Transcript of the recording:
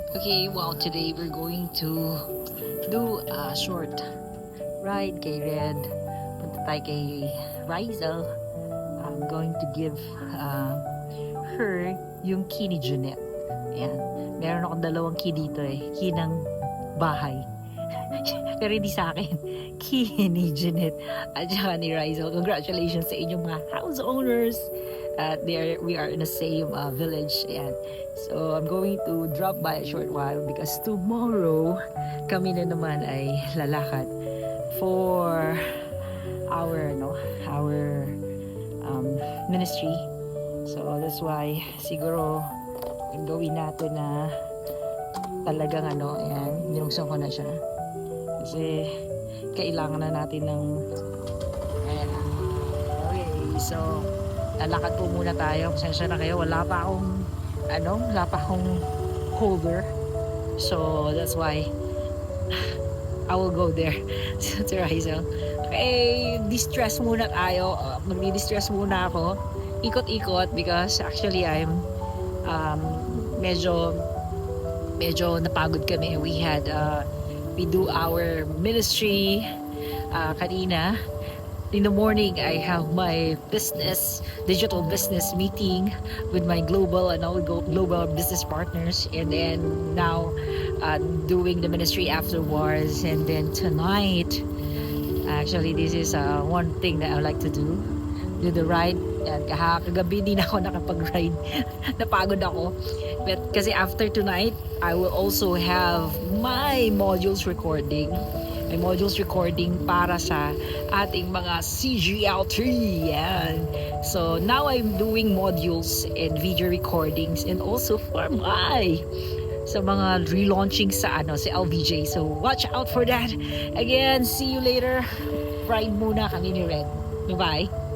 Okay, well, today we're going to do a short ride kay Red. Punta tayo kay Rizal. I'm going to give her yung key ni Junette. Ayan. Meron akong dalawang key dito eh. Key ng bahay. Pero hindi sa akin. Key ni Junette at saka ni Rizal. Congratulations sa inyong mga house owners. We are in the same village. Ayan. So, I'm going to drop by a short while because tomorrow kami na naman ay lalakad for our ministry. So, that's why siguro ang gawin natin na talagang ayan, binuksan ko na siya. Kasi kailangan na natin ng ayan. Okay, so lalakad po muna tayo. Pasensya na kayo, wala pa akong holder. So that's why I will go there to Rizal. Okay, distress muna tayo. Magdi-distress muna ako. Ikot-ikot because actually I'm medyo napagod kami. We do our ministry kanina. In the morning, I have my digital business meeting with my global business partners, and then now doing the ministry afterwards. And then tonight, actually, this is one thing that I like to do the ride. And kagabi din ako nakapag-ride. Napagod ako. But kasi after tonight, I will also have my modules recording para sa ating mga CGL3. Yan. So now I'm doing modules and video recordings and also for sa mga relaunching sa LVJ. So watch out for that. Again, see you later. Ride muna kami ni Red. Bye-bye.